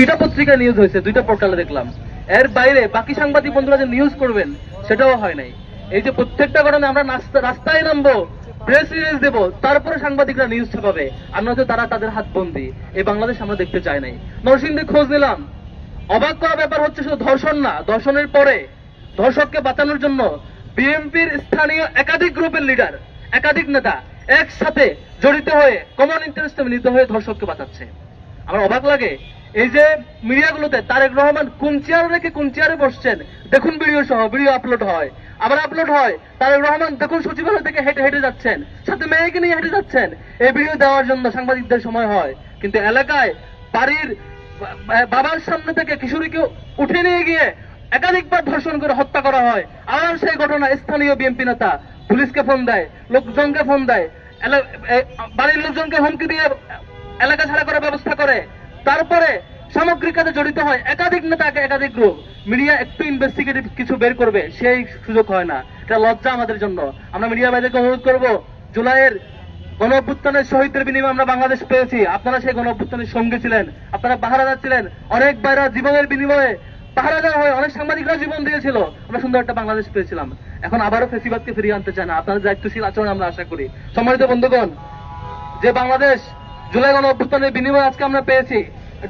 দুইটা পত্রিকা নিউজ হয়েছে, দুইটা পোর্টালে দেখলাম। এর বাইরে বাকি সাংবাদিক বন্ধুরা যে নিউজ করবেন সেটাও হয় নাই। এই যে প্রত্যেকটা ঘটনা আমরা রাস্তায় নামবো, প্রেস রিলিজ দেবো, তারপরে সাংবাদিকরা নিউজ ছাপাবে, আর নয়তো তারা তাদের হাত বন্দি। এই বাংলাদেশ আমরা দেখতে চাই নাই। নরসিংদীর খোঁজ নিলাম, অবাক করা ব্যাপার হচ্ছে শুধু ধর্ষণ না, ধর্ষণের পরে ধর্ষককে বাঁচানোর জন্য বিএনপির স্থানীয় একাধিক গ্রুপের লিডার, একাধিক নেতা একসাথে জড়িত হয়ে কমন ইন্টারেস্টে মিলিত হয়ে ধর্ষককে বাঁচাচ্ছে। আমার অবাক লাগে এই যে মিডিয়াগুলোতে তারেক রহমান কোন চেয়ারে রেখে কোন চেয়ারে বসছেন দেখুন, ভিডিও সহ ভিডিও আপলোড হয়, আবার আপলোড হয় তারেক রহমান দেখুন সচিবালয় থেকে হেঁটে হেঁটে যাচ্ছেন, সাথে মেয়েকে নিয়ে হেঁটে যাচ্ছেন। এই ভিডিও দেওয়ার জন্য সাংবাদিকদের সময় হয়, কিন্তু এলাকায় বাড়ির বাবার সামনে থেকে কিশোরীকে উঠে নিয়ে গিয়ে একাধিকবার ধর্ষণ করে হত্যা করা হয়। আর সেই ঘটনা স্থানীয় বিএনপি নেতা পুলিশকে ফোন দেয়, লোকজনকে ফোন দেয়, বাড়ির লোকজনকে হুমকি দিয়ে এলাকা ছাড়া করার ব্যবস্থা করে। তারপরে সামগ্রিক কাজে জড়িত হয় একাধিক নেতাকে, একাধিক গ্রুপ। মিডিয়া একটু ইনভেস্টিগেটিভ কিছু বের করবে সেই সুযোগ হয় না। এটা লজ্জা আমাদের জন্য। আমরা মিডিয়া ভাইদেরকে অনুরোধ করব, জুলাইয়ের গণ অভ্যুত্থানের শহীদদের বিনিময়ে আমরা বাংলাদেশ পেয়েছি। আপনারা সেই গণ অভ্যুত্থানের সঙ্গে ছিলেন, আপনারা পাহারাদার ছিলেন। অনেক ভাইরা জীবনের বিনিময়ে পাহারাদার হয়ে, অনেক সাংবাদিকরা জীবন দিয়েছিল। আমরা সুন্দর একটা বাংলাদেশ পেয়েছিলাম। এখন আবারও ফেসিবাদকে ফিরিয়ে আনতে চায় না। আপনাদের দায়িত্বশীল আচরণ আমরা আশা করি। সম্মানিত বন্ধুগণ, যে বাংলাদেশ জুলাই গণ অভ্যুত্থানের বিনিময়ে আজকে আমরা পেয়েছি,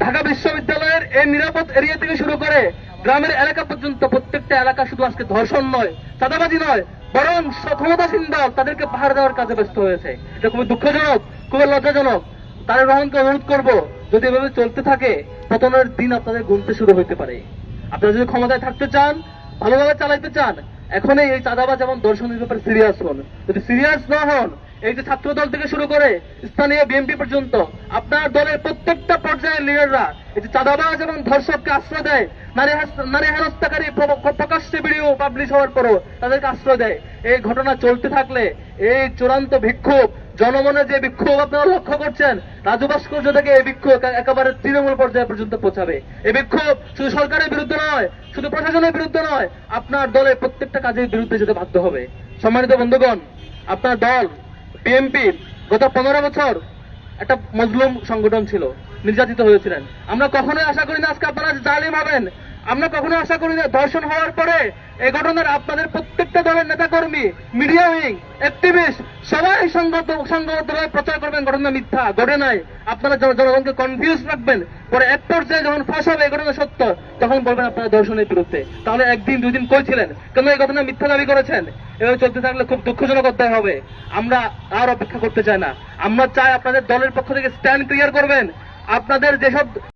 ঢাকা বিশ্ববিদ্যালয়ের এই নিরাপদ এরিয়া থেকে শুরু করে গ্রামের এলাকা পর্যন্ত প্রত্যেকটা এলাকা শুধু আজকে ধর্ষণ নয়, চাঁদাবাজি নয়, বরং ক্ষমতাসীন দল তাদেরকে পাহাড় দেওয়ার কাজে ব্যস্ত হয়েছে। এটা খুবই দুঃখজনক, খুবই লজ্জাজনক। তারেক রহমানকে অনুরোধ করব, যদি এভাবে চলতে থাকে পতনের দিন আপনাদের গুনতে শুরু হতে পারে। আপনারা যদি ক্ষমতায় থাকতে চান, ভালোভাবে চালাইতে চান, এখনই এই চাঁদাবাজ এবং দর্শনের ব্যাপারে সিরিয়াস হন। যদি সিরিয়াস না হন, এই যে ছাত্র দল থেকে শুরু করে স্থানীয় বিএনপি পর্যন্ত আপনার দলের প্রত্যেকটা পর্যায়ের লিডাররা এই যে চাঁদাবাজ এবং ধর্ষককে আশ্রয় দেয়, নারী হেনস্থাকারী প্রকাশ্যে ভিডিও পাবলিশ হওয়ার পরও তাদেরকে আশ্রয় দেয়, এই ঘটনা চলতে থাকলে এই চূড়ান্ত বিক্ষোভ, জনমনে যে বিক্ষোভ আপনারা লক্ষ্য করছেন, রাজু ভাস্কর্য থেকে এই বিক্ষোভ একেবারে তৃণমূল পর্যায়ে পর্যন্ত পৌঁছাবে। এই বিক্ষোভ শুধু সরকারের বিরুদ্ধে নয়, শুধু প্রশাসনের বিরুদ্ধে নয়, আপনার দলের প্রত্যেকটা কাজের বিরুদ্ধে যেতে বাধ্য হবে। সম্মানিত বন্ধুগণ, আপনার দল বিএনপি গত 15 বছর একটা মজলুম সংগঠন ছিল, নির্যাতিত হয়েছিলেন। আমরা কখনোই আশা করি না আজকে আপনারা জালিম হবেন। আমরা কখনো আশা করি না ধর্ষণ হওয়ার পরে এই ঘটনার আপনাদের প্রত্যেকটা দলের নেতাকর্মী, মিডিয়া উইং, অ্যাক্টিভিস্ট সবাই সংগতভাবে প্রচার করবেন ঘটনা মিথ্যা, ঘটে নাই। আপনারা জনগণকে কনফিউজ রাখবেন, পরে এক পর্যায়ে যখন ফাঁস হবে এই ঘটনা সত্য, তখন বলবেন আপনারা ধর্ষণের বিরুদ্ধে। তাহলে একদিন দুই দিন কই ছিলেন? কেন এই ঘটনা মিথ্যা দাবি করেছেন? এভাবে চলতে থাকলে খুব দুঃখজনক অধ্যায় হবে। আমরা আর অপেক্ষা করতে চাই না। আমরা চাই আপনাদের দলের পক্ষ থেকে স্ট্যান্ড ক্লিয়ার করবেন। আপনাদের যেসব